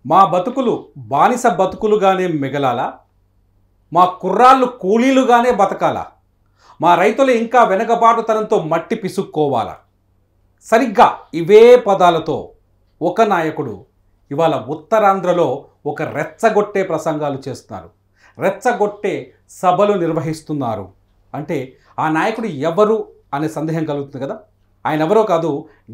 మా బతుకులు బానిస బతుకులుగానే మిగలాలా? మా కుర్రాళ్ళు కూలీలుగానే బతకాలా? మా రైతులు ఇంకా వెనకబాటుతనంతో మట్టి పిసుక్కోవాలా? సరిగ్గా ఇవే పదాలతో ఒక నాయకుడు ఇవాళ ఉత్తరాంధ్రలో ఒక రెచ్చగొట్టే ప్రసంగాలు చేస్తున్నారు, రెచ్చగొట్టే సభలు నిర్వహిస్తున్నారు. అంటే ఆ నాయకుడు ఎవరు అనే సందేహం కలుగుతుంది కదా. ఆయన ఎవరో కాదు,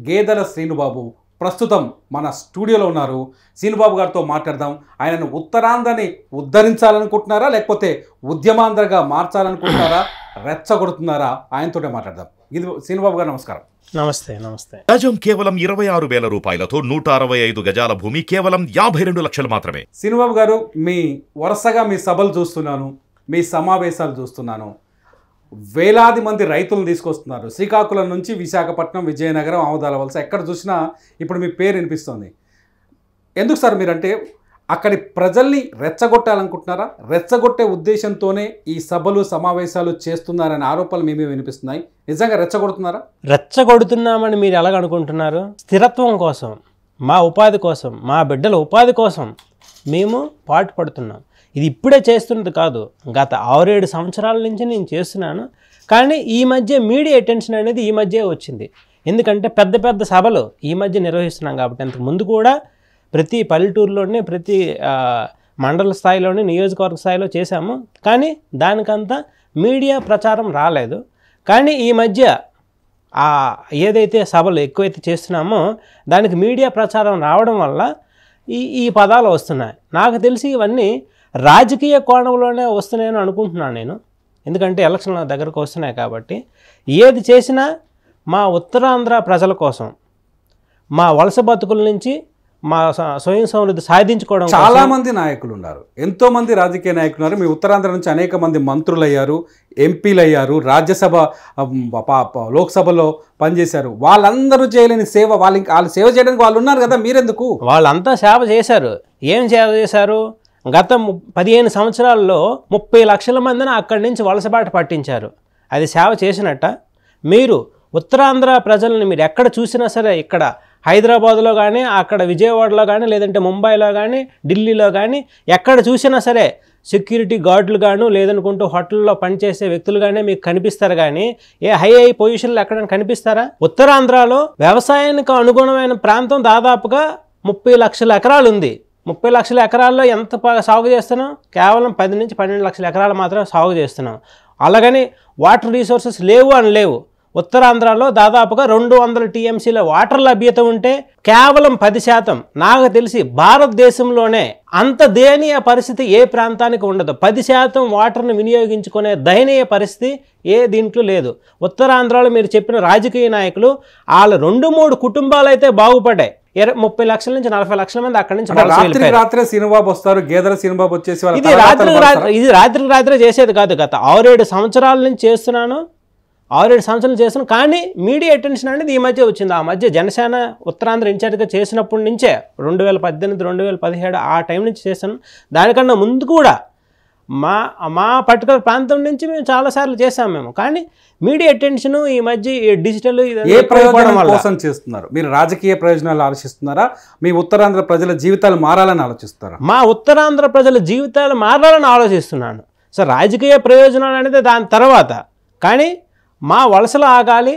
గేదెల శ్రీనుబాబు. ప్రస్తుతం మన స్టూడియోలో ఉన్నారు. శ్రీనుబాబు గారితో మాట్లాడదాం. ఆయనను ఉత్తరాంధ్రని ఉద్ధరించాలనుకుంటున్నారా, లేకపోతే ఉద్యమాంధ్రగా మార్చాలనుకుంటున్నారా, రెచ్చగొడుతున్నారా? ఆయనతోటే మాట్లాడదాం. ఇది శ్రీనుబాబు గారు, నమస్కారం. నమస్తే. నమస్తే. గజం కేవలం 26,000 రూపాయలతో 165 గజాల భూమి కేవలం 52 లక్షలు మాత్రమే. శ్రీనుబాబు గారు, వరుసగా మీ సభలు చూస్తున్నాను, మీ సమావేశాలు చూస్తున్నాను. వేలాది మంది రైతులను తీసుకొస్తున్నారు. శ్రీకాకుళం నుంచి విశాఖపట్నం, విజయనగరం, ఆమదాల వలస, ఎక్కడ చూసినా ఇప్పుడు మీ పేరు వినిపిస్తుంది. ఎందుకు సార్ మీరంటే అక్కడి ప్రజల్ని రెచ్చగొట్టాలనుకుంటున్నారా? రెచ్చగొట్టే ఉద్దేశంతోనే ఈ సభలు సమావేశాలు చేస్తున్నారనే ఆరోపణలు మేమే వినిపిస్తున్నాయి. నిజంగా రెచ్చగొడుతున్నారా? రెచ్చగొడుతున్నామని మీరు ఎలాగనుకుంటున్నారు? స్థిరత్వం కోసం, మా ఉపాధి కోసం, మా బిడ్డల ఉపాధి కోసం మేము పాటుపడుతున్నాం. ఇది ఇప్పుడే చేస్తున్నది కాదు, గత 6-7 సంవత్సరాల నుంచి నేను చేస్తున్నాను. కానీ ఈ మధ్య మీడియా అటెన్షన్ అనేది ఈ మధ్య వచ్చింది. ఎందుకంటే పెద్ద పెద్ద సభలు ఈ మధ్య నిర్వహిస్తున్నాం కాబట్టి. అంతకు ముందు కూడా ప్రతి పల్లెటూరులోనే, ప్రతి మండల స్థాయిలోనే, నియోజకవర్గ స్థాయిలో చేశాము. కానీ దానికంతా మీడియా ప్రచారం రాలేదు. కానీ ఈ మధ్య ఏదైతే సభలు ఎక్కువైతే చేస్తున్నామో దానికి మీడియా ప్రచారం రావడం వల్ల ఈ పదాలు వస్తున్నాయి. నాకు తెలిసి ఇవన్నీ రాజకీయ కోణంలోనే వస్తున్నాయని అనుకుంటున్నాను నేను. ఎందుకంటే ఎలక్షన్ల దగ్గరకు వస్తున్నాయి కాబట్టి. ఏది చేసినా మా ఉత్తరాంధ్ర ప్రజల కోసం, మా వలస బతుకుల నుంచి మా స్వయం సమృద్ధి సాధించుకోవడం. చాలామంది నాయకులు ఉన్నారు, ఎంతోమంది రాజకీయ నాయకులు ఉన్నారు. మీ ఉత్తరాంధ్ర నుంచి అనేక మంది మంత్రులు అయ్యారు, ఎంపీలు అయ్యారు, రాజ్యసభ, లోక్సభలో పనిచేశారు. వాళ్ళందరూ చేయలేని సేవ వాళ్ళు సేవ చేయడానికి వాళ్ళు ఉన్నారు కదా, మీరెందుకు? వాళ్ళంతా సేవ చేశారు. ఏం సేవ చేశారు? గత 15 సంవత్సరాల్లో 30 లక్షల మందిని అక్కడి నుంచి వలసబాట పట్టించారు. అది సేవ చేసినట్ట? మీరు ఉత్తరాంధ్ర ప్రజల్ని మీరు ఎక్కడ చూసినా సరే, ఇక్కడ హైదరాబాద్లో కానీ, అక్కడ విజయవాడలో కానీ, లేదంటే ముంబైలో కానీ, ఢిల్లీలో కానీ, ఎక్కడ చూసినా సరే సెక్యూరిటీ గార్డులు గాను, లేదనుకుంటూ హోటల్లో పనిచేసే వ్యక్తులు కానీ మీకు కనిపిస్తారు. కానీ హై పొజిషన్లు ఎక్కడైనా కనిపిస్తారా? ఉత్తరాంధ్రలో వ్యవసాయానికి అనుగుణమైన ప్రాంతం దాదాపుగా 30 లక్షల ఎకరాలు ఉంది. 30 లక్షల ఎకరాల్లో ఎంత సాగు చేస్తున్నాం? కేవలం 10 నుంచి 12 లక్షల ఎకరాలు మాత్రమే సాగు చేస్తున్నాం. అలాగని వాటర్ రిసోర్సెస్ లేవు అని లేవు. ఉత్తరాంధ్రలో దాదాపుగా 200 టీఎంసీల వాటర్ లభ్యత ఉంటే కేవలం 10%. నాకు తెలిసి భారతదేశంలోనే అంత దయనీయ పరిస్థితి ఏ ప్రాంతానికి ఉండదు. 10% వాటర్ను వినియోగించుకునే దయనీయ పరిస్థితి ఏ దీంట్లో లేదు. ఉత్తరాంధ్రలో మీరు చెప్పిన రాజకీయ నాయకులు వాళ్ళ 2-3 కుటుంబాలు అయితే బాగుపడ్డాయి. 30 లక్షల నుంచి 40 లక్షల మంది అక్కడి నుంచి రాత్రి శ్రీనుబాబు వస్తారు, గేదెల శ్రీనుబాబు వచ్చేసి ఇది రాత్రికి రాత్రి చేసేది కాదు. గత 6-7 సంవత్సరాల నుంచి చేస్తున్నాను. 6-7 సంవత్సరాలు చేస్తున్నాను. కానీ మీడియా అటెన్షన్ అనేది ఈ మధ్య వచ్చింది. ఆ మధ్య జనసేన ఉత్తరాంధ్ర ఇన్ఛార్జ్గా చేసినప్పటి నుంచే 2018, 2017 ఆ టైం నుంచి చేశాను. దానికన్నా ముందు కూడా మా పర్టికులర్ ప్రాంతం నుంచి మేము చాలాసార్లు చేసాం మేము. కానీ మీడియా అటెన్షన్ ఈ మధ్య డిజిటల్ ఏ ప్రయోజనం కోసం చేస్తున్నారు? మీరు రాజకీయ ప్రయోజనాలు ఆలోచిస్తున్నారా? మీ ఉత్తరాంధ్ర ప్రజల జీవితాలు మారాలని ఆలోచిస్తారా? మా ఉత్తరాంధ్ర ప్రజల జీవితాలు మారాలని ఆలోచిస్తున్నాను. సో రాజకీయ ప్రయోజనాలు అనేది దాని తర్వాత. కానీ మా వలసలు ఆగాలి,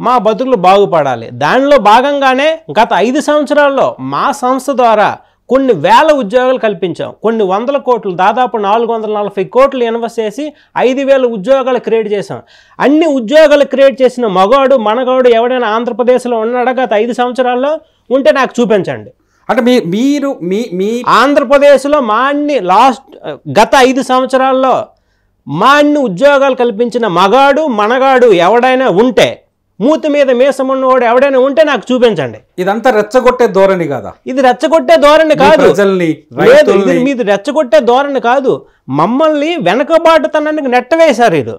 మా బతుకులు బాగుపడాలి. దానిలో భాగంగానే గత 5 సంవత్సరాల్లో మా సంస్థ ద్వారా కొన్ని వేల ఉద్యోగాలు కల్పించాం. కొన్ని వందల కోట్లు, దాదాపు 440 కోట్లు ఇన్వెస్ట్ చేసి 5,000 ఉద్యోగాలు క్రియేట్ చేసాం. అన్ని ఉద్యోగాలు క్రియేట్ చేసిన మగవాడు మనగాడు ఎవడైనా ఆంధ్రప్రదేశ్లో ఉన్నాడా గత 5 సంవత్సరాల్లో? ఉంటే నాకు చూపించండి. అంటే మీరు ఆంధ్రప్రదేశ్లో మా అన్ని గత 5 సంవత్సరాల్లో మా అన్ని ఉద్యోగాలు కల్పించిన మగాడు మనగాడు ఎవడైనా ఉంటే, మూతి మీద మీసమున్నవాడు ఎవడైనా ఉంటే నాకు చూపించండి. ఇదంతా రెచ్చగొట్టే ధోరణి కాదా? ఇది రెచ్చగొట్టే ధోరణి కాదు. మీది రెచ్చగొట్టే ధోరణి కాదు. మమ్మల్ని వెనుకబాటుతనానికి నెట్టవేశారు. ఇది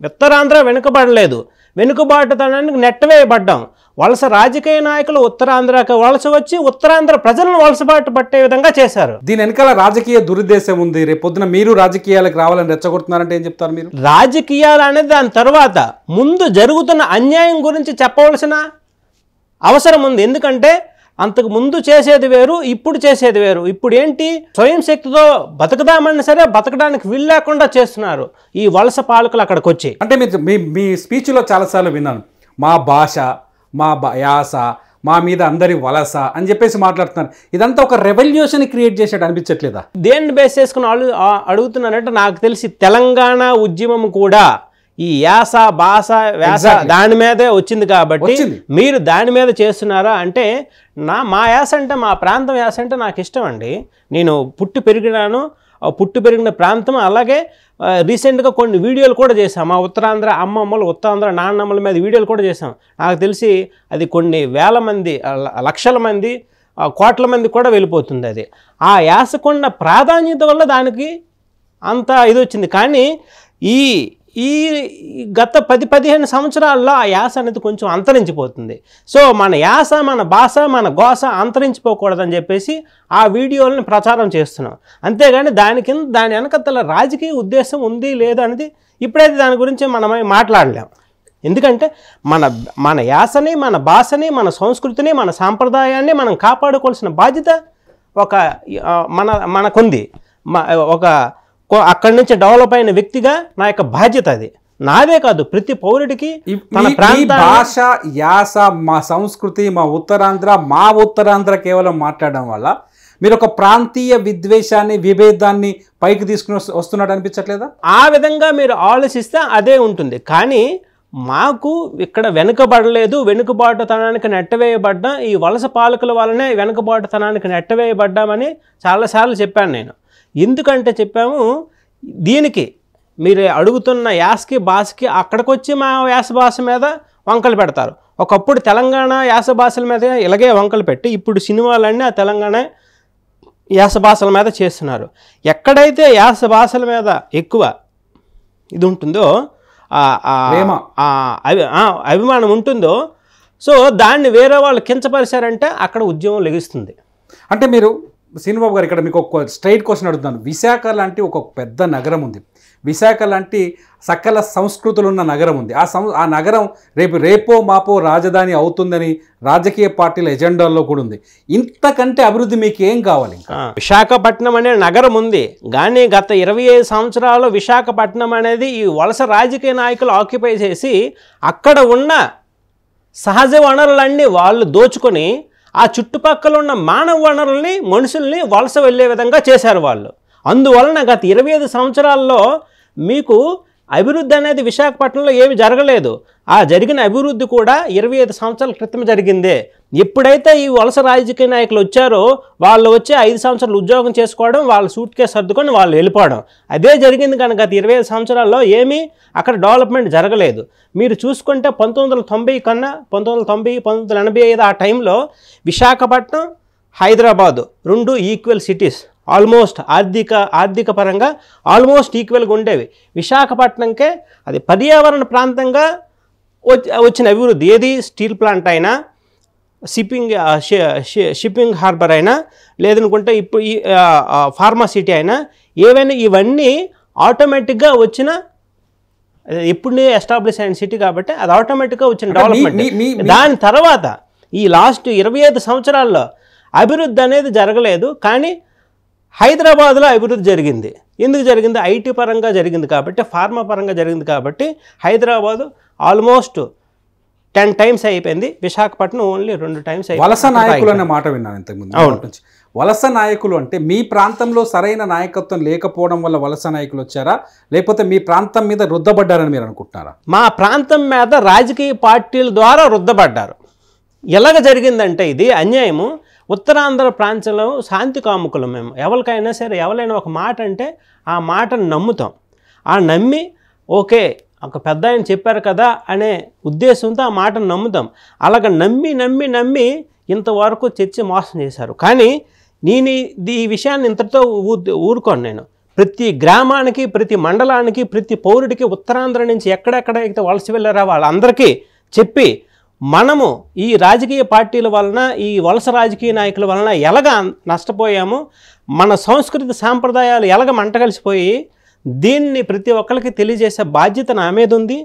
ఉత్తరాంధ్ర వెనుకబడలేదు, వెనుకబాటుతనానికి నెట్టవేయబడ్డాం. వలస రాజకీయ నాయకులు ఉత్తరాంధ్రకి వలస వచ్చి ఉత్తరాంధ్ర ప్రజలను వలసబాటు పట్టే విధంగా చేశారు. దీని వెనకాల రాజకీయ దురుద్దేశం ఉంది. రేపొద్దున మీరు రాజకీయాలకు రావాలని రెచ్చగొడుతున్నారంటే ఏం చెప్తారు మీరు? రాజకీయాలు అనేది దాని తర్వాత, ముందు జరుగుతున్న అన్యాయం గురించి చెప్పవలసిన అవసరం ఉంది. ఎందుకంటే అంతకు ముందు చేసేది వేరు, ఇప్పుడు చేసేది వేరు. ఇప్పుడు ఏంటి, స్వయం శక్తితో బతకదామని సరే బతకడానికి వీలు లేకుండా చేస్తున్నారు ఈ వలస పాలకులు అక్కడికి వచ్చి. అంటే మీరు మీ స్పీచ్లో చాలాసార్లు విన్నాను, మా భాష, మా యాస, మా మీద అందరి వలస అని చెప్పేసి మాట్లాడుతున్నారు. ఇదంతా ఒక రెవల్యూషన్ క్రియేట్ చేసేట్టు అనిపించట్లేదా? దేన్ని బేస్ చేసుకుని అడుగుతున్నారంటే, నాకు తెలిసి తెలంగాణ ఉద్యమం కూడా ఈ యాస, భాష, వ్యాస దాని మీదే వచ్చింది కాబట్టి మీరు దాని మీద చేస్తున్నారా అంటే, మా యాస అంటే, మా ప్రాంతం యాస అంటే నాకు ఇష్టం అండి. నేను పుట్టి పెరిగిన ప్రాంతం. అలాగే రీసెంట్గా కొన్ని వీడియోలు కూడా చేశాం. మా ఉత్తరాంధ్ర అమ్మమ్మలు, ఉత్తరాంధ్ర నాన్నమ్మల మీద వీడియోలు కూడా చేశాం. నాకు తెలిసి అది కొన్ని వేల మంది, లక్షల మంది, కోట్ల మంది కూడా వెళ్ళిపోతుంది. అది ఆ యాసకున్న ప్రాధాన్యత వల్ల దానికి అంత ఇది వచ్చింది. కానీ ఈ గత 10-15 సంవత్సరాల్లో ఆ యాస అనేది కొంచెం అంతరించిపోతుంది. సో మన యాస, మన భాష, మన గోస అంతరించిపోకూడదని చెప్పేసి ఆ వీడియోలను ప్రచారం చేస్తున్నాం. అంతేగాని దాని వెనకతల రాజకీయ ఉద్దేశం ఉంది లేదా అనేది ఇప్పుడైతే దాని గురించి మనం మాట్లాడలేం. ఎందుకంటే మన యాసని, మన భాషని, మన సంస్కృతిని, మన సాంప్రదాయాన్ని మనం కాపాడుకోవాల్సిన బాధ్యత మనకుంది. అక్కడి నుంచి డెవలప్ అయిన వ్యక్తిగా నా యొక్క బాధ్యత అది. నాదే కాదు, ప్రతి పౌరుడికి భాష, యాస, మా సంస్కృతి, మా ఉత్తరాంధ్ర కేవలం మాట్లాడడం వల్ల మీరు ఒక ప్రాంతీయ విద్వేషాన్ని, విభేదాన్ని పైకి తీసుకుని వస్తున్నట్టు అనిపించట్లేదా? ఆ విధంగా మీరు ఆలోచిస్తే అదే ఉంటుంది. కానీ మాకు ఇక్కడ వెనుకబడలేదు, వెనుకబాటుతనానికి నెట్టవేయబడ్డా ఈ వలస పాలకుల వల్లనే వెనుకబాటుతనానికి నెట్టవేయబడ్డామని చాలాసార్లు చెప్పాను నేను. ఎందుకంటే చెప్పాము, దీనికి మీరు అడుగుతున్న యాసకి, భాషకి అక్కడికి వచ్చి మా యాస భాష మీద వంకలు పెడతారు. ఒకప్పుడు తెలంగాణ యాస భాషల మీద ఇలాగే వంకలు పెట్టి ఇప్పుడు సినిమాలన్నీ ఆ తెలంగాణ యాస భాషల మీద చేస్తున్నారు. ఎక్కడైతే యాస భాషల మీద ఎక్కువ ఇది ఉంటుందో, అభిమానం ఉంటుందో, సో దాన్ని వేరే వాళ్ళు కించపరిచారంటే అక్కడ ఉద్యమం లెగిస్తుంది. అంటే మీరు శ్రీనుబాబు గారు, ఇక్కడ మీకు ఒక స్ట్రైట్ క్వశ్చన్ అడుగుతాను. విశాఖ లాంటి ఒక పెద్ద నగరం ఉంది, విశాఖ లాంటి సకల సంస్కృతులు ఉన్న నగరం ఉంది. ఆ నగరం రేపో మాపో రాజధాని అవుతుందని రాజకీయ పార్టీల ఎజెండాల్లో కూడా ఉంది. ఇంతకంటే అభివృద్ధి మీకు ఏం కావాలి? విశాఖపట్నం అనే నగరం ఉంది, కానీ గత 25 సంవత్సరాలు విశాఖపట్నం అనేది ఈ వలస రాజకీయ నాయకులు ఆక్యుపై చేసి అక్కడ ఉన్న సహజ వనరులన్నీ వాళ్ళు దోచుకొని ఆ చుట్టుపక్కల ఉన్న మానవ వనరుల్ని, మనుషుల్ని వలస వెళ్ళే విధంగా చేశారు వాళ్ళు. అందువలన గత 25 సంవత్సరాల్లో మీకు అభివృద్ధి అనేది విశాఖపట్నంలో ఏమి జరగలేదు. ఆ జరిగిన అభివృద్ధి కూడా 25 సంవత్సరాల క్రితం జరిగిందే. ఎప్పుడైతే ఈ వలస రాజకీయ నాయకులు వచ్చారో వాళ్ళు వచ్చి 5 సంవత్సరాలు ఉద్యోగం చేసుకోవడం, వాళ్ళ సూట్ కేసు సర్దుకొని వాళ్ళు వెళ్ళిపోవడం, అదే జరిగింది. కనుక గత 25 సంవత్సరాల్లో ఏమీ అక్కడ డెవలప్మెంట్ జరగలేదు. మీరు చూసుకుంటే 1990 కన్నా 1990, 1985 ఆ టైంలో Visakhapatnam, Hyderabad 2 equal cities, almost ఆర్థిక పరంగా ఆల్మోస్ట్ ఈక్వల్గా ఉండేవి. విశాఖపట్నంకే అది పర్యావరణ ప్రాంతంగా వచ్చిన అభివృద్ధి. ఏది స్టీల్ ప్లాంట్ అయినా, షిప్పింగ్ హార్బర్ అయినా, లేదనుకుంటే ఇప్పుడు ఈ ఫార్మా సిటీ అయినా, ఏవైనా ఇవన్నీ ఆటోమేటిక్గా వచ్చిన, ఎప్పుడు ఎస్టాబ్లిష్ అయిన సిటీ కాబట్టి అది ఆటోమేటిక్గా వచ్చిన డెవలప్మెంట్. దాని తర్వాత ఈ లాస్ట్ 25 సంవత్సరాల్లో అభివృద్ధి అనేది జరగలేదు. కానీ హైదరాబాద్లో అభివృద్ధి జరిగింది. ఎందుకు జరిగింది? ఐటీ పరంగా జరిగింది కాబట్టి, ఫార్మా పరంగా జరిగింది కాబట్టి హైదరాబాదు ఆల్మోస్ట్ 10 టైమ్స్ అయిపోయింది. విశాఖపట్నం ఓన్లీ 2 టైమ్స్ అయిపోయింది. వలస నాయకులు అనే మాట విన్నాను ఇంతకుముందు. వలస నాయకులు అంటే మీ ప్రాంతంలో సరైన నాయకత్వం లేకపోవడం వల్ల వలస నాయకులు వచ్చారా, లేకపోతే మీ ప్రాంతం మీద రుద్దబడ్డారని మీరు అనుకుంటున్నారా? మా ప్రాంతం మీద రాజకీయ పార్టీల ద్వారా రుద్దబడ్డారు. ఎలాగ జరిగిందంటే ఇది అన్యాయము. ఉత్తరాంధ్ర ప్రాంతంలో శాంతి కాముకులు మేము. ఎవరికైనా సరే ఎవరైనా ఒక మాట అంటే ఆ మాటను నమ్ముతాం. ఆ నమ్మి ఓకే ఒక పెద్ద ఆయన చెప్పారు కదా అనే ఉద్దేశంతో ఆ మాటను నమ్ముతాం. అలాగ నమ్మి ఇంతవరకు చర్చ మోసం చేశారు. కానీ నేను ఈ విషయాన్ని ఇంతటితో ఊరుకోను. నేను ప్రతి గ్రామానికి, ప్రతి మండలానికి, ప్రతి పౌరుడికి ఉత్తరాంధ్ర నుంచి ఎక్కడెక్కడైతే వలస వెళ్ళారో వాళ్ళందరికీ చెప్పి, మనము ఈ రాజకీయ పార్టీల వలన, ఈ వలస రాజకీయ నాయకుల వలన ఎలాగ నష్టపోయాము, మన సంస్కృతి సాంప్రదాయాలు ఎలాగ మంటగలిసిపోయి, దీన్ని ప్రతి ఒక్కరికి తెలియజేసే బాధ్యత నా మీద ఉంది.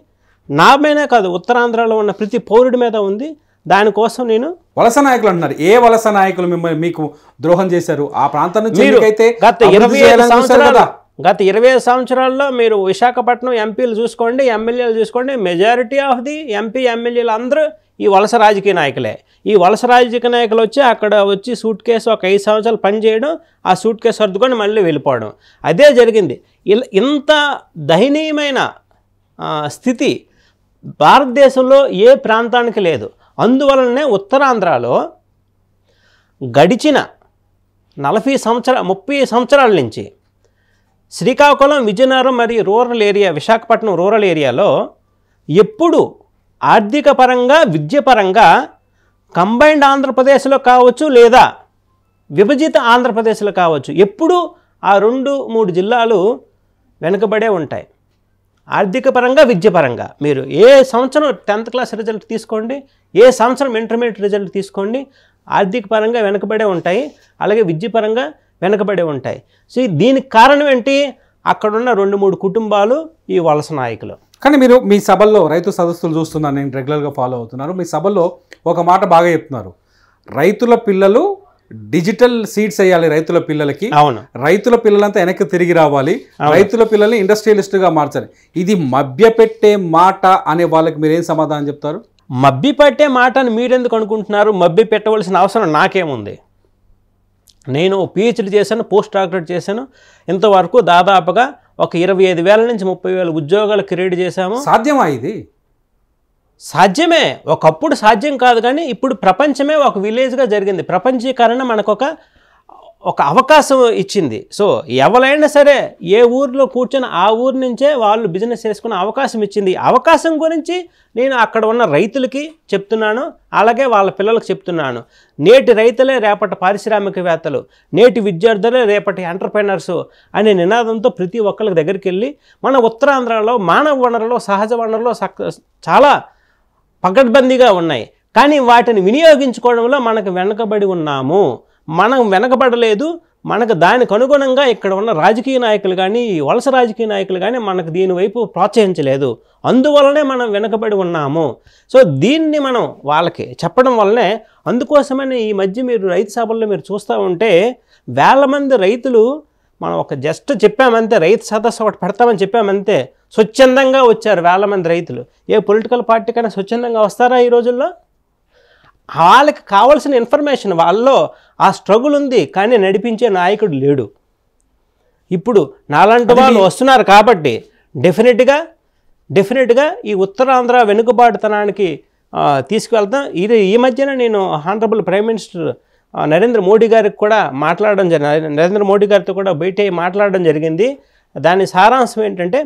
నా మీదే కాదు, ఉత్తరాంధ్రలో ఉన్న ప్రతి పౌరుడి మీద ఉంది. దానికోసం నేను వలస నాయకులు అంటున్నారు. ఏ వలస నాయకులు మిమ్మల్ని మీకు ద్రోహం చేశారు? ఆ ప్రాంతం నుంచి మీరు అయితే గత 25 సంవత్సరాల్లో మీరు విశాఖపట్నం ఎంపీలు చూసుకోండి, ఎమ్మెల్యేలు చూసుకోండి, మెజారిటీ ఆఫ్ ది ఎంపీ ఎమ్మెల్యేలు అందరూ ఈ వలస రాజకీయ నాయకులే. ఈ వలస రాజకీయ నాయకులు వచ్చి అక్కడ వచ్చి సూట్ కేసు ఒక 5 సంవత్సరాలు పనిచేయడం, ఆ సూట్ కేసు సర్దుకొని మళ్ళీ వెళ్ళిపోవడం, అదే జరిగింది. ఇంత దయనీయమైన స్థితి భారతదేశంలో ఏ ప్రాంతానికి లేదు. అందువలనే ఉత్తరాంధ్రలో గడిచిన 30 సంవత్సరాల నుంచి శ్రీకాకుళం, విజయనగరం మరియు రూరల్ ఏరియా, విశాఖపట్నం రూరల్ ఏరియాలో ఎప్పుడు ఆర్థిక పరంగా, విద్యపరంగా కంబైన్డ్ ఆంధ్రప్రదేశ్లో కావచ్చు లేదా విభజిత ఆంధ్రప్రదేశ్లో కావచ్చు, ఎప్పుడు ఆ 2-3 జిల్లాలు వెనుకబడే ఉంటాయి. ఆర్థిక పరంగా, విద్యపరంగా మీరు ఏ సంవత్సరం 10th క్లాస్ రిజల్ట్ తీసుకోండి, ఏ సంవత్సరం ఇంటర్మీడియట్ రిజల్ట్ తీసుకోండి, ఆర్థిక పరంగా వెనుకబడే ఉంటాయి, అలాగే విద్యపరంగా వెనుకబడే ఉంటాయి. సో దీనికి కారణం ఏంటి? అక్కడున్న 2-3 కుటుంబాలు, ఈ వలస నాయకులు. కానీ మీరు మీ సభల్లో రైతు సదస్సులు చూస్తున్నాను, నేను రెగ్యులర్గా ఫాలో అవుతున్నాను. మీ సభల్లో ఒక మాట బాగా చెప్తున్నారు, రైతుల పిల్లలు డిజిటల్ సీడ్స్ వేయాలి రైతుల పిల్లలకి, అవును, రైతుల పిల్లలంతా వెనక్కి తిరిగి రావాలి, రైతుల పిల్లల్ని ఇండస్ట్రియలిస్ట్గా మార్చాలి. ఇది మభ్యపెట్టే మాట అనే వాళ్ళకి మీరేం సమాధానం చెప్తారు? మబ్బి పెట్టే మాట అని మీరెందుకు అనుకుంటున్నారు? మబ్బి పెట్టవలసిన అవసరం నాకేముంది? నేను PhD చేశాను, పోస్ట్ డాక్టరేట్ చేశాను. ఇంతవరకు దాదాపుగా ఒక 25,000 నుంచి 30,000 ఉద్యోగాలు క్రియేట్ చేశాము. సాధ్యమా ఇది? సాధ్యమే. ఒకప్పుడు సాధ్యం కాదు, కానీ ఇప్పుడు ప్రపంచమే ఒక విలేజ్గా జరిగింది. ప్రపంచీకరణ మనకు ఒక అవకాశం ఇచ్చింది. సో ఎవరైనా సరే ఏ ఊరిలో కూర్చొని ఆ ఊరి నుంచే వాళ్ళు బిజినెస్ చేసుకునే అవకాశం ఇచ్చింది. అవకాశం గురించి నేను అక్కడ ఉన్న రైతులకి చెప్తున్నాను, అలాగే వాళ్ళ పిల్లలకు చెప్తున్నాను. నేటి రైతులే రేపటి పారిశ్రామికవేత్తలు, నేటి విద్యార్థులే రేపటి ఎంటర్ప్రెనర్సు అనే నినాదంతో ప్రతి ఒక్కరికి దగ్గరికి వెళ్ళి, మన ఉత్తరాంధ్రలో మానవ వనరులు, సహజ వనరులు చాలా పకడ్బందీగా ఉన్నాయి, కానీ వాటిని వినియోగించుకోవడంలో మనకు వెనకబడి ఉన్నాము. మనం వెనకబడలేదు. మనకు దానికి అనుగుణంగా ఇక్కడ ఉన్న రాజకీయ నాయకులు కానీ, వలస రాజకీయ నాయకులు కానీ మనకు దీనివైపు ప్రోత్సహించలేదు. అందువలనే మనం వెనకబడి ఉన్నాము. సో దీన్ని మనం వాళ్ళకి చెప్పడం వల్లనే, అందుకోసమని ఈ మధ్య మీరు రైతు సభల్లో మీరు చూస్తూ ఉంటే వేల మంది రైతులు, మనం ఒక జస్ట్ చెప్పామంతే, రైతు సదస్సు ఒకటి పెడతామని చెప్పామంతే, స్వచ్ఛందంగా వచ్చారు వేల మంది రైతులు. ఏ పొలిటికల్ పార్టీకైనా స్వచ్ఛందంగా వస్తారా ఈ రోజుల్లో? వాళ్ళకి కావాల్సిన ఇన్ఫర్మేషన్, వాళ్ళలో ఆ స్ట్రగుల్ ఉంది, కానీ నడిపించే నాయకుడు లేడు. ఇప్పుడు నాలాంటి వాళ్ళు వస్తున్నారు కాబట్టి డెఫినెట్గా ఈ ఉత్తరాంధ్ర వెనుకబాటుతనానికి తీసుకువెళ్తాం. ఇది ఈ మధ్యన నేను honourable prime minister Narendra Modi గారికి కూడా మాట్లాడడం జరిగింది, నరేంద్ర మోడీ గారితో కూడా భేటీ అయ్యి మాట్లాడడం జరిగింది. దాని సారాంశం ఏంటంటే,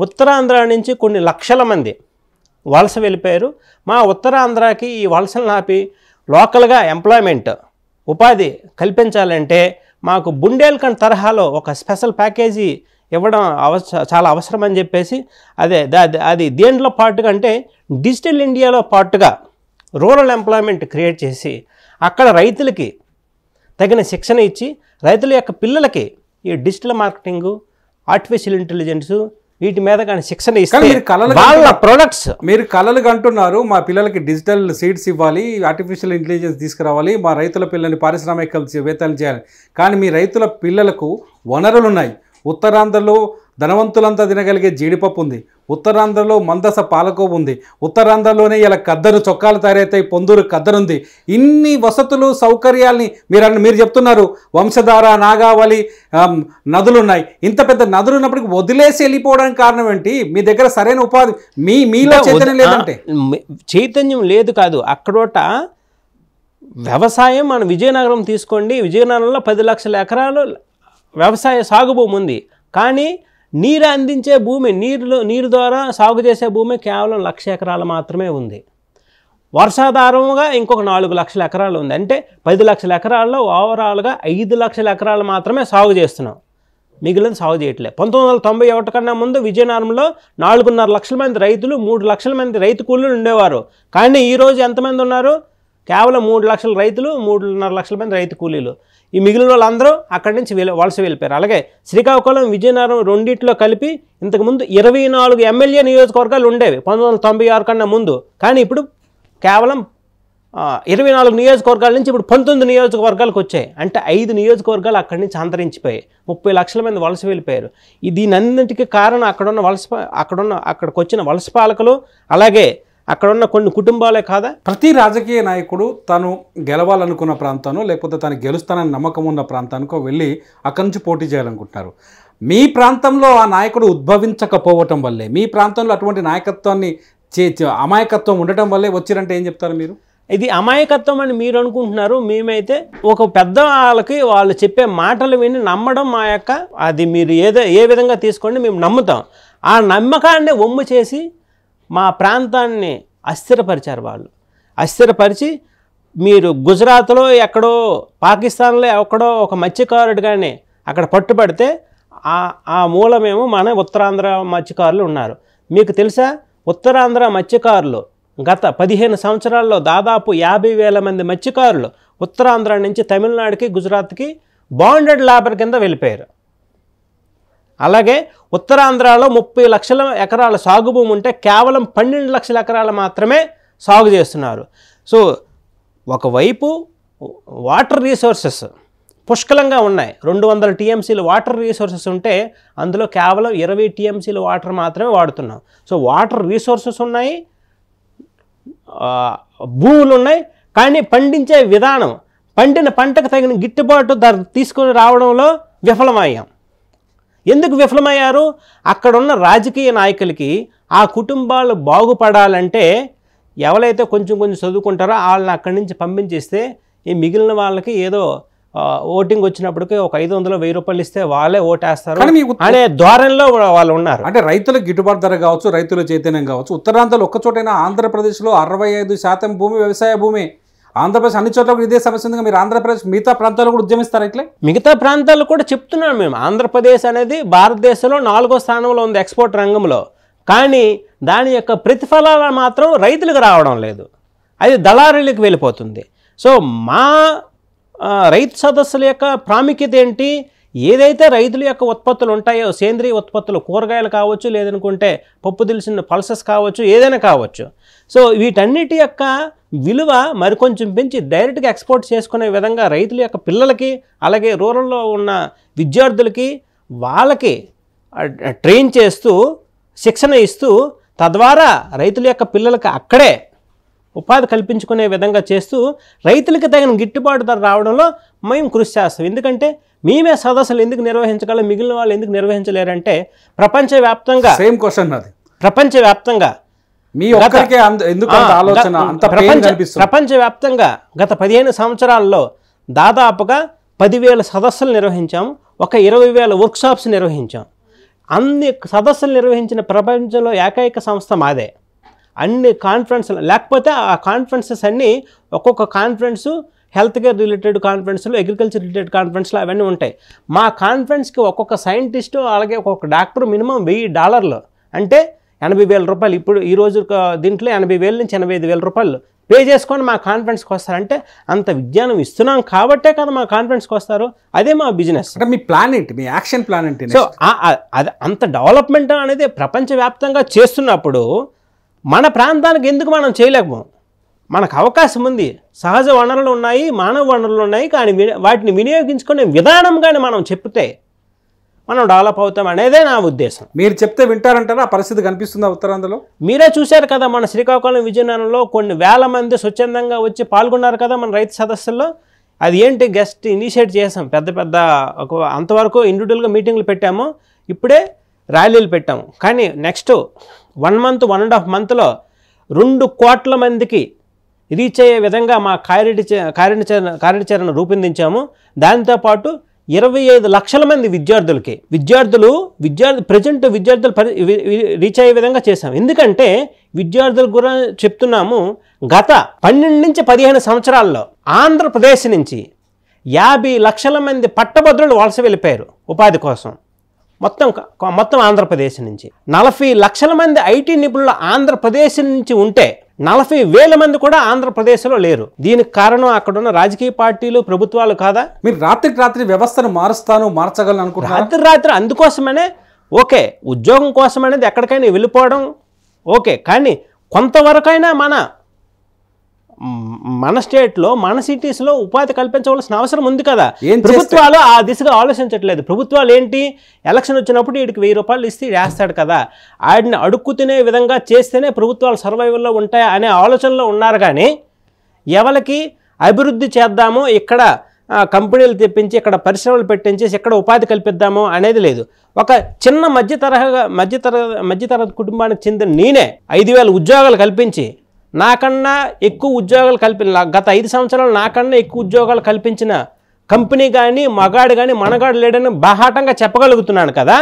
ఉత్తరాంధ్ర నుంచి కొన్ని లక్షల మంది వలస వెళ్ళిపోయారు. మా ఉత్తరాంధ్రకి ఈ వలసలు ఆపి లోకల్గా ఎంప్లాయ్మెంట్, ఉపాధి కల్పించాలంటే మాకు బుండేల్ఖండ్ తరహాలో ఒక స్పెషల్ ప్యాకేజీ ఇవ్వడం చాలా అవసరం అని చెప్పేసి, అది దేంట్లో పార్ట్గా అంటే డిజిటల్ ఇండియాలో పార్ట్గా రూరల్ ఎంప్లాయ్మెంట్ క్రియేట్ చేసి అక్కడ రైతులకి తగిన శిక్షణ ఇచ్చి, రైతుల యొక్క పిల్లలకి ఈ డిజిటల్ మార్కెటింగు, ఆర్టిఫిషియల్ ఇంటెలిజెన్సు వీటి మీద కానీ శిక్షణ ఇస్తే వాళ్ళ ప్రొడక్ట్స్. మీరు కలలుగా అంటున్నారు, మా పిల్లలకి డిజిటల్ సీడ్స్ ఇవ్వాలి, ఆర్టిఫిషియల్ ఇంటెలిజెన్స్ తీసుకురావాలి, మా రైతుల పిల్లల్ని పారిశ్రామికవేత్తలు చేయాలి. కానీ మీ రైతుల పిల్లలకు వనరులు ఉన్నాయి. ఉత్తరాంధ్రలో ధనవంతులంతా తినగలిగే జీడిపప్పు ఉంది, ఉత్తరాంధ్రలో మందస పాలకోవ ఉంది, ఉత్తరాంధ్రలోనే ఇలా కద్దరు చొక్కాలు తయారవుతాయి, పొందూరు కద్దరుంది. ఇన్ని వసతులు సౌకర్యాల్ని మీరు చెప్తున్నారు. వంశధార, నాగావళి నదులు ఉన్నాయి. ఇంత పెద్ద నదులు ఉన్నప్పటికీ వదిలేసి వెళ్ళిపోవడానికి కారణం ఏంటి? మీ దగ్గర సరైన ఉపాధి, మీలో చైతన్యం లేదంటే? చైతన్యం లేదు కాదు, అక్కడోట వ్యవసాయం. మన విజయనగరం తీసుకోండి, విజయనగరంలో 10 లక్షల ఎకరాలు వ్యవసాయ సాగు భూమి ఉంది, కానీ నీరు అందించే భూమి, నీరు ద్వారా సాగు చేసే భూమి కేవలం 1,00,000 ఎకరాలు మాత్రమే ఉంది. వర్షాధారంగా ఇంకొక 4 లక్షల ఎకరాలు ఉంది. అంటే 10 లక్షల ఎకరాల్లో ఓవరాల్గా 5 లక్షల ఎకరాలు మాత్రమే సాగు చేస్తున్నాం, మిగిలిన సాగు చేయట్లేదు. 1991 కన్నా ముందు విజయనగరంలో 4.5 లక్షల మంది రైతులు, 3 లక్షల మంది రైతు కూలీలు ఉండేవారు. కానీ ఈరోజు ఎంతమంది ఉన్నారు? కేవలం 3 లక్షల రైతులు, 3.5 లక్షల మంది రైతు కూలీలు. ఈ మిగిలిన వాళ్ళందరూ అక్కడి నుంచి వలస వెళ్ళిపోయారు. అలాగే శ్రీకాకుళం, విజయనగరం రెండింటిలో కలిపి ఇంతకుముందు 24 ఎమ్మెల్యే నియోజకవర్గాలు ఉండేవి 1996 కన్నా ముందు. కానీ ఇప్పుడు కేవలం 24 నియోజకవర్గాల నుంచి ఇప్పుడు 19 నియోజకవర్గాలకు వచ్చాయి. అంటే 5 నియోజకవర్గాలు అక్కడి నుంచి అంతరించిపోయాయి. 30 లక్షల మంది వలస వెళ్ళిపోయారు. దీనన్నింటికీ కారణం అక్కడికి వచ్చిన వలస పాలకులు, అలాగే అక్కడున్న కొన్ని కుటుంబాలే కాదా? ప్రతి రాజకీయ నాయకుడు తను గెలవాలనుకున్న ప్రాంతానో లేకపోతే తను గెలుస్తానని నమ్మకం ఉన్న ప్రాంతానికో వెళ్ళి అక్కడి నుంచి పోటీ చేయాలనుకుంటున్నారు. మీ ప్రాంతంలో ఆ నాయకుడు ఉద్భవించకపోవటం వల్లే, మీ ప్రాంతంలో అటువంటి నాయకత్వాన్ని అమాయకత్వం ఉండటం వల్లే వచ్చిరంటే ఏం చెప్తారు మీరు? ఇది అమాయకత్వం అని మీరు అనుకుంటున్నారు. మేమైతే ఒక పెద్ద వాళ్ళకి వాళ్ళు చెప్పే మాటలు విని నమ్మడం మా యొక్క అది మీరు ఏ విధంగా తీసుకోండి మేము నమ్ముతాం. ఆ నమ్మకాన్ని ఒమ్ము చేసి మా ప్రాంతాన్ని అస్థిరపరిచారు. వాళ్ళు అస్థిరపరిచి మీరు గుజరాత్లో ఎక్కడో, పాకిస్తాన్లో ఎక్కడో ఒక మత్స్యకారుడు కానీ అక్కడ పట్టుబడితే ఆ మూలమేమో మన ఉత్తరాంధ్ర మత్స్యకారులు ఉన్నారు. మీకు తెలుసా, ఉత్తరాంధ్ర మత్స్యకారులు గత 15 సంవత్సరాల్లో దాదాపు 50,000 మంది మత్స్యకారులు ఉత్తరాంధ్ర నుంచి తమిళనాడుకి, గుజరాత్కి బాండెడ్ లేబర్ కింద వెళ్ళిపోయారు. అలాగే ఉత్తరాంధ్రలో 30 లక్షల ఎకరాల సాగు భూమి ఉంటే కేవలం 12 లక్షల ఎకరాలు మాత్రమే సాగు చేస్తున్నారు. సో ఒకవైపు వాటర్ రీసోర్సెస్ పుష్కలంగా ఉన్నాయి. 200 టీఎంసీలు వాటర్ రీసోర్సెస్ ఉంటే అందులో కేవలం 20 టీఎంసీలు వాటర్ మాత్రమే వాడుతున్నాం. సో వాటర్ రీసోర్సెస్ ఉన్నాయి, భూములు ఉన్నాయి, కానీ పండించే విధానం, పండిన పంటకు తగిన గిట్టుబాటు ధర తీసుకొని రావడంలో విఫలమయ్యాం. ఎందుకు విఫలమయ్యారు? అక్కడున్న రాజకీయ నాయకులకి ఆ కుటుంబాలు బాగుపడాలంటే ఎవరైతే కొంచెం చదువుకుంటారో వాళ్ళని అక్కడి నుంచి పంపించేస్తే ఈ మిగిలిన వాళ్ళకి ఏదో ఓటింగ్ వచ్చినప్పటికీ ఒక 500-1000 రూపాయలు ఇస్తే వాళ్ళే ఓటేస్తారు అనే ధోరణిలో వాళ్ళు ఉన్నారు. అంటే రైతులకు గిట్టుబాటు ధర కావచ్చు, రైతుల చైతన్యం కావచ్చు. ఉత్తరాంధ్రలో ఒక్కచోటైనా ఆంధ్రప్రదేశ్లో 65% భూమి వ్యవసాయ భూమి. ఆంధ్రప్రదేశ్ అన్ని చోట్ల కూడా ఇదే సమస్య ఉంది. మీరు ఆంధ్రప్రదేశ్ మిగతా ప్రాంతాల్లో కూడా ఉద్యమిస్తారు ఇట్లే? మిగతా ప్రాంతాల్లో కూడా చెప్తున్నాను మేము. ఆంధ్రప్రదేశ్ అనేది భారతదేశంలో 4వ స్థానంలో ఉంది ఎక్స్పోర్ట్ రంగంలో. కానీ దాని యొక్క ప్రతిఫలాలు మాత్రం రైతులకు రావడం లేదు, అది దళారీలకు వెళ్ళిపోతుంది. సో మా రైతు సదస్సుల యొక్క ప్రాముఖ్యత ఏంటి? ఏదైతే రైతుల యొక్క ఉత్పత్తులు ఉంటాయో, సేంద్రియ ఉత్పత్తులు, కూరగాయలు కావచ్చు, లేదనుకుంటే పప్పు దినుసుల పల్సెస్ కావచ్చు, ఏదైనా కావచ్చు. సో వీటన్నిటి యొక్క విలువ మరికొంచెం పెంచి డైరెక్ట్గా ఎక్స్పోర్ట్ చేసుకునే విధంగా రైతుల యొక్క పిల్లలకి, అలాగే రూరల్లో ఉన్న విద్యార్థులకి వాళ్ళకి ట్రైన్ చేస్తూ, శిక్షణ ఇస్తూ, తద్వారా రైతుల యొక్క పిల్లలకి అక్కడే ఉపాధి కల్పించుకునే విధంగా చేస్తూ రైతులకి తగిన గిట్టుబాటు ధర రావడంలో మేము కృషి చేస్తాం. ఎందుకంటే మేమే సదస్సులు ఎందుకు నిర్వహించగలం, మిగిలిన వాళ్ళు ఎందుకు నిర్వహించలేరంటే ప్రపంచవ్యాప్తంగా సేమ్ క్వశ్చన్ అది. ప్రపంచవ్యాప్తంగా ప్రపంచవ్యాప్తంగా గత 15 సంవత్సరాల్లో దాదాపుగా 10,000 సదస్సులు నిర్వహించాము, ఒక 20,000 వర్క్షాప్స్ నిర్వహించాం. అన్ని సదస్సులు నిర్వహించిన ప్రపంచంలో ఏకైక సంస్థ మాదే. అన్ని కాన్ఫరెన్స్లు, లేకపోతే ఆ కాన్ఫరెన్సెస్ అన్నీ ఒక్కొక్క కాన్ఫరెన్సు హెల్త్ కేర్ రిలేటెడ్ కాన్ఫరెన్స్లు, అగ్రికల్చర్ రిలేటెడ్ కాన్ఫరెన్స్లు అవన్నీ ఉంటాయి. మా కాన్ఫరెన్స్కి ఒక్కొక్క సైంటిస్టు, అలాగే ఒక్కొక్క డాక్టర్ మినిమం $1,000 అంటే 80,000 రూపాయలు. ఇప్పుడు ఈరోజు దీంట్లో 80,000 నుంచి 85,000 రూపాయలు పే చేసుకొని మా కాన్ఫరెన్స్కి వస్తారంటే అంత విజ్ఞానం ఇస్తున్నాం కాబట్టే కదా మా కాన్ఫరెన్స్కి వస్తారు. అదే మా బిజినెస్. అంటే మీ ప్లాన్ ఏంటి, మీ యాక్షన్ ప్లాన్ ఏంటి? సో అది అంత డెవలప్మెంట్ అనేది ప్రపంచవ్యాప్తంగా చేస్తున్నప్పుడు మన ప్రాంతానికి ఎందుకు మనం చేయలేకపోం? మనకు అవకాశం ఉంది, సహజ వనరులు ఉన్నాయి, మానవ వనరులు ఉన్నాయి, కానీ వాటిని వినియోగించుకునే విధానం కానీ మనం చెప్తే మనం డెవలప్ అవుతాం అనేదే నా ఉద్దేశం. మీరు చెప్తే వింటారంటారా? ఆ పరిస్థితి కనిపిస్తుందా ఉత్తరాంధ్రలో? మీరే చూశారు కదా, మన శ్రీకాకుళం, విజయనగరంలో కొన్ని వేల మంది స్వచ్ఛందంగా వచ్చి పాల్గొన్నారు కదా మన రైతు సదస్సుల్లో. అది ఏంటి, గెస్ట్ ఇనిషియేట్ చేసాం, పెద్ద అంతవరకు ఇండివిజువల్గా మీటింగ్లు పెట్టాము, ఇప్పుడే ర్యాలీలు పెట్టాము. కానీ నెక్స్ట్ 1 month 1.5 monthలో 2 కోట్ల మందికి రీచ్ అయ్యే విధంగా మా కార్యాచరణ రూపొందించాము. దాంతోపాటు 25 లక్షల మంది విద్యార్థులు రీచ్ అయ్యే విధంగా చేశాం. ఎందుకంటే విద్యార్థుల గురించి చెప్తున్నాము. గత 12 నుంచి 15 సంవత్సరాల్లో ఆంధ్రప్రదేశ్ నుంచి 50 లక్షల మంది పట్టభద్రులు వలస వెళ్ళిపోయారు ఉపాధి కోసం. మొత్తం ఆంధ్రప్రదేశ్ నుంచి 40 లక్షల మంది ఐటీ నిపుణులు ఆంధ్రప్రదేశ్ నుంచి ఉంటే 40,000 మంది కూడా ఆంధ్రప్రదేశ్లో లేరు. దీనికి కారణం అక్కడున్న రాజకీయ పార్టీలు, ప్రభుత్వాలు కాదా? మీరు రాత్రి వ్యవస్థను మార్చగలను అనుకుంటున్నారు? రాత్రి అందుకోసమనే ఓకే, ఉద్యోగం కోసం అనేది ఎక్కడికైనా వెళ్ళిపోవడం ఓకే, కానీ కొంతవరకైనా మన మన స్టేట్లో మన సిటీస్లో ఉపాధి కల్పించవలసిన అవసరం ఉంది కదా. ఏం ప్రభుత్వాలు ఆ దిశగా ఆలోచించట్లేదు. ప్రభుత్వాలు ఏంటి, ఎలక్షన్ వచ్చినప్పుడు వీడికి 1000 రూపాయలు ఇస్తే వేస్తాడు కదా, ఆడిని అడుక్కు తినే విధంగా చేస్తేనే ప్రభుత్వాలు సర్వైవల్లో ఉంటాయి అనే ఆలోచనలో ఉన్నారు. కానీ ఎవరికి అభివృద్ధి చేద్దాము, ఇక్కడ కంపెనీలు తెప్పించి ఇక్కడ పరిశ్రమలు పెట్టించేసి ఇక్కడ ఉపాధి కల్పిద్దాము అనేది లేదు. ఒక చిన్న మధ్యతరగతి కుటుంబానికి చెందిన నేనే 5000 ఉద్యోగాలు కల్పించి నాకన్నా ఎక్కువ ఉద్యోగాలు గత 5 సంవత్సరాలు నాకన్నా ఎక్కువ ఉద్యోగాలు కల్పించిన కంపెనీ కానీ మగాడు కానీ మనగాడు లేడని బాహాటంగా చెప్పగలుగుతున్నాను కదా.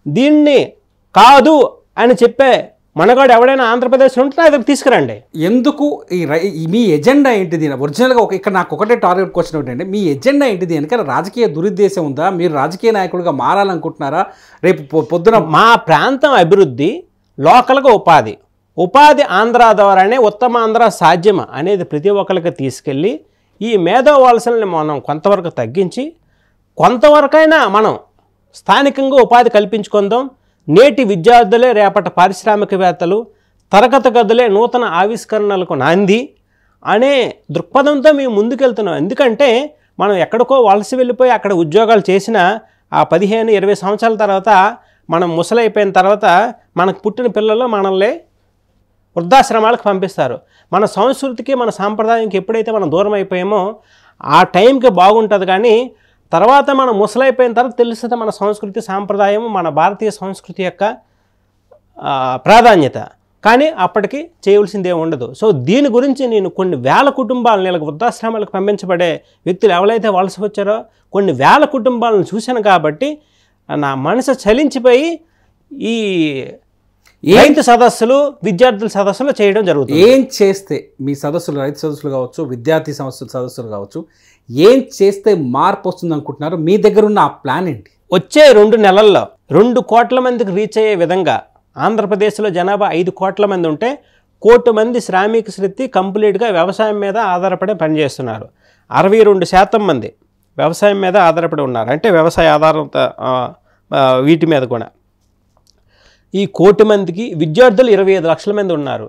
దీన్ని కాదు అని చెప్పే మనగాడు ఎవడైనా ఆంధ్రప్రదేశ్లో ఉంటే అది తీసుకురండి. ఎందుకు మీ ఎజెండా ఏంటిది? ఒరిజినల్గా ఇక్కడ నాకు ఒకటే టార్గెట్ క్వశ్చన్ ఏంటంటే, మీ ఎజెండా ఏంటిది? ఎందుకంటే రాజకీయ దురుద్దేశం ఉందా? మీరు రాజకీయ నాయకుడిగా మారాలనుకుంటున్నారా? రేపు పొద్దున మా ప్రాంతం అభివృద్ధి, లోకల్గా ఉపాధి ఆంధ్ర ద్వారానే ఉత్తమ ఆంధ్ర సాధ్యమా అనేది ప్రతి ఒక్కరికి తీసుకెళ్ళి ఈ మేధో వలసల్ని మనం కొంతవరకు తగ్గించి కొంతవరకైనా మనం స్థానికంగా ఉపాధి కల్పించుకుందాం. నేటి విద్యార్థులే రేపటి పారిశ్రామికవేత్తలు, తరగతి గదులే నూతన ఆవిష్కరణలకు నాంది అనే దృక్పథంతో మేము ముందుకెళ్తున్నాం. ఎందుకంటే మనం ఎక్కడికో వలస వెళ్ళిపోయి అక్కడ ఉద్యోగాలు చేసిన ఆ 15-20 సంవత్సరాల తర్వాత మనం ముసలైపోయిన తర్వాత మనకు పుట్టిన పిల్లలు మనల్ని వృద్ధాశ్రమాలకు పంపిస్తారు. మన సంస్కృతికి మన సాంప్రదాయానికి ఎప్పుడైతే మనం దూరం అయిపోయామో ఆ టైంకి బాగుంటుంది. కానీ తర్వాత మనం ముసలైపోయిన తర్వాత తెలుస్తుంది మన సంస్కృతి సాంప్రదాయం, మన భారతీయ సంస్కృతి యొక్క ప్రాధాన్యత. కానీ అప్పటికి చేయవలసిందే ఉండదు. సో దీని గురించి నేను కొన్ని వేల కుటుంబాలను, వీళ్ళకి వృద్ధాశ్రమాలకు పంపించబడే వ్యక్తులు ఎవరైతే వలస వచ్చారో కొన్ని వేల కుటుంబాలను చూశాను. కాబట్టి నా మనసు చలించిపోయి ఈ రైతు సదస్సులు, విద్యార్థుల సదస్సులు చేయడం జరుగుతుంది. ఏం చేస్తే మీ సదస్సులు, రైతు సదస్సులు కావచ్చు, విద్యార్థి సదస్సులు కావచ్చు, ఏం చేస్తే మార్పు వస్తుంది అనుకుంటున్నారు? మీ దగ్గర ఉన్న ఆ ప్లాన్ ఏంటి? వచ్చే 2 నెలల్లో 2 కోట్ల మందికి రీచ్ అయ్యే విధంగా, ఆంధ్రప్రదేశ్లో జనాభా 5 కోట్ల మంది ఉంటే 1 కోటి మంది శ్రామిక శక్తి కంప్లీట్గా వ్యవసాయం మీద ఆధారపడి పనిచేస్తున్నారు. 62% మంది వ్యవసాయం మీద ఆధారపడి ఉన్నారు. అంటే వ్యవసాయ ఆధారిత వీటి మీద కూడా. ఈ 1 కోటి మందికి విద్యార్థులు 25 లక్షల మంది ఉన్నారు.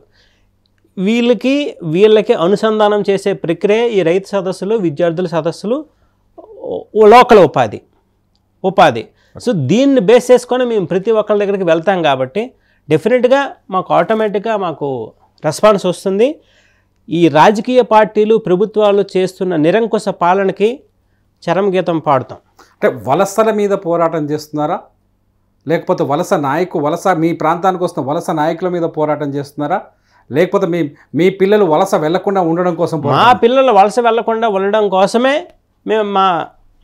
వీళ్ళకి అనుసంధానం చేసే ప్రక్రియ ఈ రైతు సదస్సులు, విద్యార్థుల సదస్సులు, లోకల్ ఉపాధి. సో దీన్ని బేస్ చేసుకొని మేము ప్రతి ఒక్కరి దగ్గరికి వెళ్తాం. కాబట్టి డెఫినెట్గా మాకు ఆటోమేటిక్గా మాకు రెస్పాన్స్ వస్తుంది. ఈ రాజకీయ పార్టీలు, ప్రభుత్వాలు చేస్తున్న నిరంకుశ పాలనకి చరమగీతం పాడుతాం. అంటే వలసల మీద పోరాటం చేస్తున్నారా, లేకపోతే వలస మీ ప్రాంతానికి వస్తున్న వలస నాయకుల మీద పోరాటం చేస్తున్నారా, లేకపోతే మీ పిల్లలు వలస వెళ్లకుండా ఉండడం కోసం? మా పిల్లలు వలస వెళ్లకుండా ఉండడం కోసమే మేము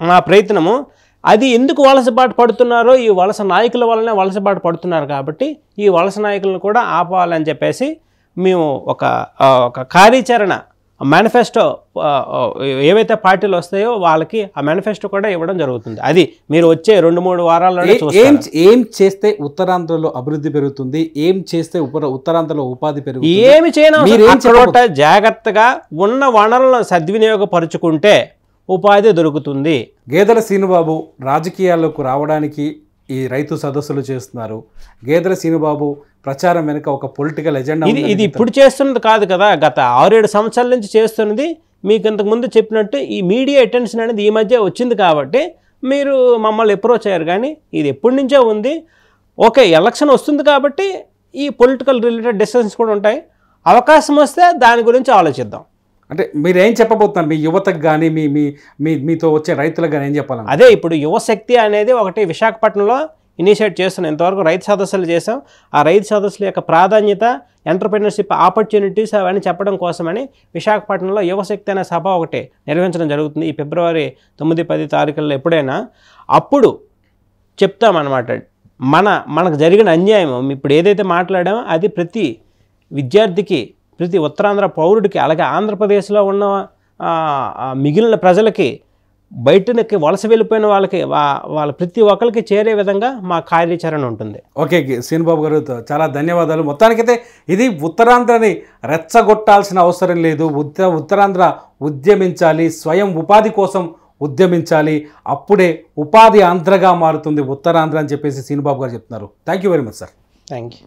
మా ప్రయత్నము. అది ఎందుకు వలసబాటు పడుతున్నారో ఈ వలస నాయకుల వల్లనే వలసబాటు పడుతున్నారు. కాబట్టి ఈ వలస నాయకులను కూడా ఆపాలని చెప్పేసి మేము ఒక కార్యాచరణ మేనిఫెస్టో, ఏవైతే పార్టీలు వస్తాయో వాళ్ళకి ఆ మేనిఫెస్టో కూడా ఇవ్వడం జరుగుతుంది. అది మీరు వచ్చే 2-3 వారాల్లోనే చూస్తారు. ఏం చేస్తే ఉత్తరాంధ్రలో అభివృద్ధి పెరుగుతుంది, ఏం చేస్తే ఉత్తరాంధ్రలో ఉపాధి పెరుగుతుంది? ఏమి చేయను, జాగ్రత్తగా ఉన్న వనరులను సద్వినియోగపరుచుకుంటే ఉపాధి దొరుకుతుంది. గేదెల శ్రీనుబాబు రాజకీయాల్లోకి రావడానికి ఈ రైతు సదస్సులు చేస్తున్నారు. గేదెల శ్రీనుబాబు ప్రచారం వెనుక ఒక పొలిటికల్ ఎజెండా. ఇది ఇప్పుడు చేస్తున్నది కాదు కదా, గత 6-7 సంవత్సరాల నుంచి చేస్తున్నది. మీకు ఇంతకుముందు చెప్పినట్టు ఈ మీడియా అటెన్షన్ అనేది ఈ మధ్య వచ్చింది కాబట్టి మీరు మమ్మల్ని అప్రోచ్ అయ్యారు. కానీ ఇది ఎప్పటి నుంచో ఉంది. ఓకే, ఎలక్షన్ వస్తుంది కాబట్టి ఈ పొలిటికల్ రిలేటెడ్ డిస్కషన్స్ కూడా ఉంటాయి. అవకాశం వస్తే దాని గురించి ఆలోచిద్దాం. అంటే మీరు ఏం చెప్పబోతున్నారు మీ యువతకు కానీ మీతో వచ్చే రైతులకు కానీ ఏం చెప్పాలి? అదే ఇప్పుడు యువశక్తి అనేది ఒకటి విశాఖపట్నంలో ఇనిషియేట్ చేస్తున్నాం. ఇంతవరకు రైతు సదస్సులు చేసాం. ఆ రైతు సదస్సుల యొక్క ప్రాధాన్యత, ఎంటర్‌ప్రెన్యూర్‌షిప్ ఆపర్చునిటీస్ అవన్నీ చెప్పడం కోసమని విశాఖపట్నంలో యువశక్తి అనే సభ ఒకటి నిర్వహించడం జరుగుతుంది. ఈ ఫిబ్రవరి 9-10 తారీఖుల్లో ఎప్పుడైనా అప్పుడు చెప్తామన్నమాట. మనకు జరిగిన అన్యాయం ఇప్పుడు ఏదైతే మాట్లాడామో అది ప్రతి విద్యార్థికి, ప్రతి ఉత్తరాంధ్ర పౌరుడికి, అలాగే ఆంధ్రప్రదేశ్లో ఉన్న మిగిలిన ప్రజలకి, బయటకి వలస వెళ్ళిపోయిన వాళ్ళ ప్రతి ఒక్కరికి చేరే విధంగా మా కార్యాచరణ ఉంటుంది. ఓకే శ్రీనుబాబు గారు, చాలా ధన్యవాదాలు. మొత్తానికైతే ఇది ఉత్తరాంధ్రని రెచ్చగొట్టాల్సిన అవసరం లేదు. ఉత్తరాంధ్ర ఉద్యమించాలి, స్వయం ఉపాధి కోసం ఉద్యమించాలి. అప్పుడే ఉపాధి ఆంధ్రగా మారుతుంది ఉత్తరాంధ్ర అని చెప్పేసి శ్రీనుబాబు గారు చెప్తున్నారు. Thank you very much sir. Thank you.